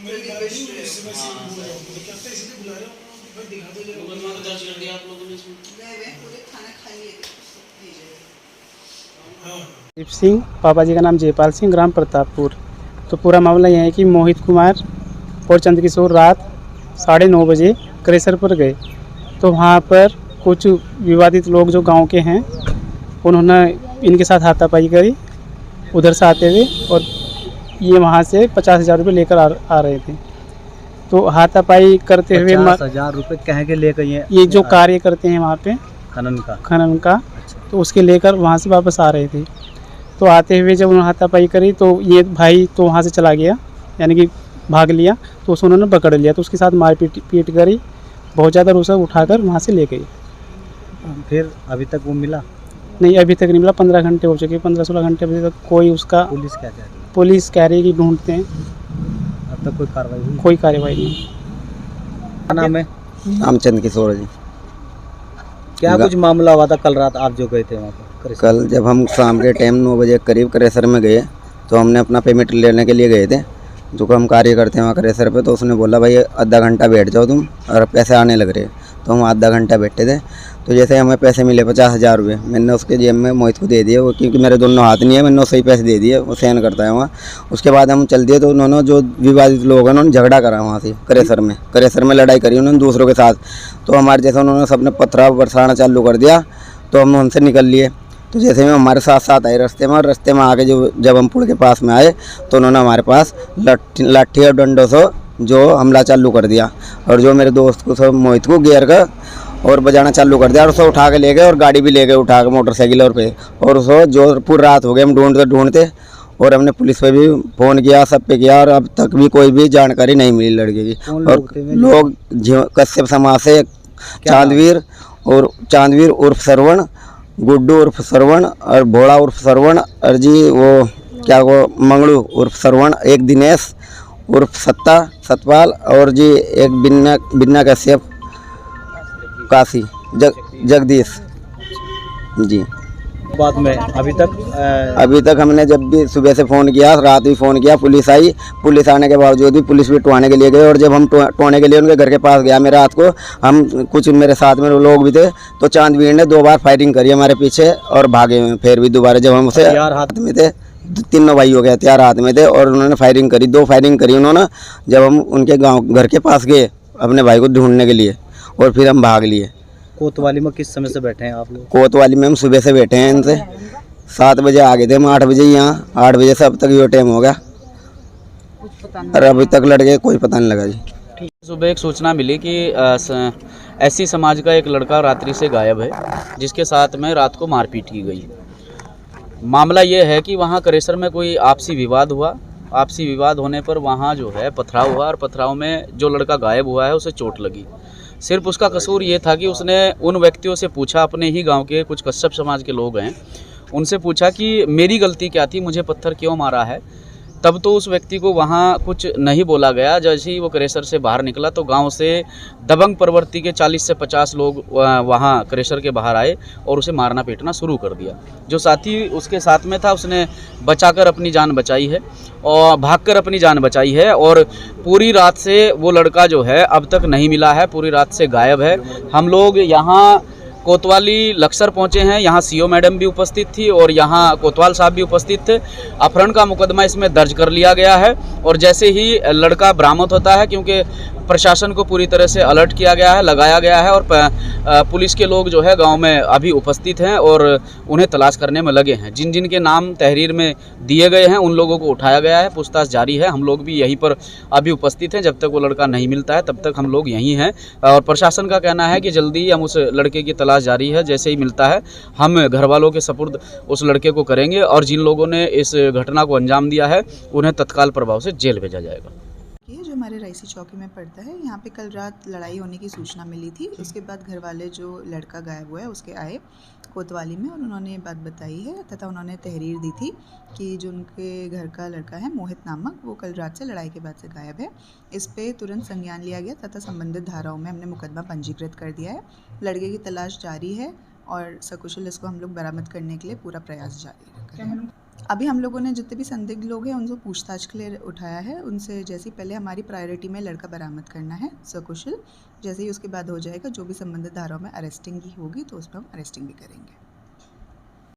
मेरी बात नहीं इस समय से बोल रहा हूँ तो क्या इसलिए बुला रहे हो भाई दिखा दो जरा मुकदमा तो दर्ज कर दिया आप लोगों ने इसमें गए पूरे थाना खाली है हाँ दीप सिंह, पापा जी का नाम जयपाल सिंह, ग्राम प्रतापपुर। तो पूरा मामला यह है कि मोहित कुमार और चंद्रकिशोर रात 9:30 बजे क्रेशर पर गए। तो वहाँ पर कुछ विवादित लोग जो गांव के हैं उन्होंने इनके साथ हाथापाई करी उधर से आते हुए, और ये वहाँ से 50,000 रुपये लेकर आ रहे थे। तो हाथापाई करते हुए 50,000 रुपये कह के लेकर ये जो कार्य करते हैं वहाँ पे खनन का अच्छा। तो उसके लेकर वहाँ से वापस आ रहे थे। तो आते हुए जब उन्होंने हाथापाई करी तो ये भाई तो वहाँ से चला गया, यानी कि भाग लिया। तो उसने उन्होंने पकड़ लिया, तो उसके साथ मारपीट करी, बहुत ज़्यादा रूसा उठाकर वहाँ से ले गई। फिर अभी तक वो मिला नहीं, अभी तक नहीं मिला। 15 घंटे हो चुके, 15-16 घंटे अभी तक कोई उसका। पुलिस क्या कह रही है? पुलिस कह रही है कि ढूंढते हैं, अब तक कोई कार्रवाई हुई? कोई कार्रवाई नहीं। क्या नाम है? रामचंद्र किशोर जी। क्या कुछ मामला हुआ था कल रात आप जो गए थे वहाँ पर? कल जब हम शाम के टाइम 9 बजे करीब क्रेशर में गए तो हमने अपना पेमेंट लेने के लिए गए थे, जो हम कार्य करते हैं वहाँ क्रेशर पे। तो उसने बोला भाई आधा घंटा बैठ जाओ तुम, और पैसे आने लग रहे। तो हम आधा घंटा बैठे थे। तो जैसे हमें पैसे मिले 50,000 रुपये, मैंने उसके जेब में मोहित को दे दिए, वो क्योंकि मेरे दोनों हाथ नहीं है, मैंने उसे ही पैसे दे दिए, वो सहन करता है वहाँ। उसके बाद हम चल दिए। तो उन्होंने जो विवादित लोग हैं उन्होंने झगड़ा करा वहाँ से क्रेशर में लड़ाई करी उन्होंने दूसरों के साथ। तो हमारे जैसे उन्होंने सबने पथराव बरसाना चालू कर दिया, तो हम उनसे निकल लिए। तो जैसे में हमारे साथ साथ आए रास्ते में, और रास्ते में आके जब हम पुल के पास में आए तो उन्होंने हमारे पास लाठी और डंडों से जो हमला चालू कर दिया, और जो मेरे दोस्त को सब मोहित को गियर का और बजाना चालू कर दिया, और उसे उठा के ले गए, और गाड़ी भी ले गए उठा के मोटरसाइकिल और पे। और उसे जो पूरी रात हो गई हम ढूंढते, और हमने पुलिस पे भी फ़ोन किया, सब पे किया, और अब तक भी कोई भी जानकारी नहीं मिली लड़के की। और लोग कश्यप समाज से चांदवीर उर्फ श्रवण, गुड्डू उर्फ श्रवण, और भोला उर्फ श्रवण, और जी वो क्या वो मंगलू उर्फ श्रवण, एक दिनेश उर्फ सतपाल, और जी एक बिन्ना कश्यप काशी जगदीश जी। बाद में अभी तक हमने जब भी सुबह से फ़ोन किया, रात भी फ़ोन किया, पुलिस आई। पुलिस आने के बावजूद भी पुलिस भी टोहाने के लिए गए, और जब हम टोहाने के लिए उनके घर के पास गया मैं रात को, हम कुछ मेरे साथ में लोग भी थे, तो चांदवीर ने 2 बार फायरिंग करी हमारे पीछे और भागे। फिर भी दोबारा जब हम उसे हाथ में थे, तीनों भाई हो गए, हथियार हाथ में थे, और उन्होंने फायरिंग करी, 2 फायरिंग करी उन्होंने। जब हम उनके घर के पास गए अपने भाई को ढूंढने के लिए, और फिर हम भाग लिए। कोतवाली में किस समय से बैठे हैं आप लोग? कोतवाली में हम सुबह से बैठे हैं, इनसे 7 बजे आ गए थे हम, 8 बजे यहाँ, 8 बजे से अब तक ये टाइम हो गया, और अभी तक लड़के कोई पता नहीं लगा जी। सुबह एक सूचना मिली कि एससी समाज का एक लड़का रात्रि से गायब है, जिसके साथ में रात को मारपीट की गई। मामला ये है कि वहाँ क्रेशर में कोई आपसी विवाद हुआ। आपसी विवाद होने पर वहाँ जो है पथराव हुआ, और पथराव में जो लड़का गायब हुआ है उसे चोट लगी। सिर्फ उसका कसूर ये था कि उसने उन व्यक्तियों से पूछा, अपने ही गांव के कुछ कश्यप समाज के लोग हैं, उनसे पूछा कि मेरी गलती क्या थी, मुझे पत्थर क्यों मारा है। तब तो उस व्यक्ति को वहाँ कुछ नहीं बोला गया। जैसे ही वो क्रेशर से बाहर निकला तो गांव से दबंग प्रवृत्ति के 40 से 50 लोग वहाँ क्रेशर के बाहर आए और उसे मारना पीटना शुरू कर दिया। जो साथी उसके साथ में था उसने बचाकर अपनी जान बचाई है, और भागकर अपनी जान बचाई है। और पूरी रात से वो लड़का जो है अब तक नहीं मिला है, पूरी रात से गायब है। हम लोग यहाँ कोतवाली लक्सर पहुंचे हैं, यहाँ सीओ मैडम भी उपस्थित थी और यहाँ कोतवाल साहब भी उपस्थित थे। अपहरण का मुकदमा इसमें दर्ज कर लिया गया है, और जैसे ही लड़का बरामद होता है, क्योंकि प्रशासन को पूरी तरह से अलर्ट किया गया है, लगाया गया है, और पुलिस के लोग जो है गांव में अभी उपस्थित हैं और उन्हें तलाश करने में लगे हैं। जिन जिन के नाम तहरीर में दिए गए हैं उन लोगों को उठाया गया है, पूछताछ जारी है। हम लोग भी यहीं पर अभी उपस्थित हैं, जब तक वो लड़का नहीं मिलता है तब तक हम लोग यहीं हैं। और प्रशासन का कहना है कि जल्दी ही हम उस लड़के की तलाश जारी है, जैसे ही मिलता है हम घर वालों के सपुर्द उस लड़के को करेंगे, और जिन लोगों ने इस घटना को अंजाम दिया है उन्हें तत्काल प्रभाव से जेल भेजा जाएगा। ये जो हमारे रायसी चौकी में पड़ता है, यहाँ पे कल रात लड़ाई होने की सूचना मिली थी। उसके बाद घर वाले जो लड़का गायब हुआ है उसके आए कोतवाली में, और उन्होंने ये बात बताई है तथा उन्होंने तहरीर दी थी कि जो उनके घर का लड़का है मोहित नामक, वो कल रात से लड़ाई के बाद से गायब है। इस पे तुरंत संज्ञान लिया गया तथा संबंधित धाराओं में हमने मुकदमा पंजीकृत कर दिया है। लड़के की तलाश जारी है और सकुशल इसको हम लोग बरामद करने के लिए पूरा प्रयास जारी रखेंगे। अभी हम लोगों ने जितने भी संदिग्ध लोग हैं उनको पूछताछ के लिए उठाया है। उनसे जैसे ही पहले हमारी प्रायोरिटी में लड़का बरामद करना है सकुशल, जैसे ही उसके बाद हो जाएगा जो भी संबंधित धाराओं में अरेस्टिंग की होगी तो उसमें हम अरेस्टिंग भी करेंगे।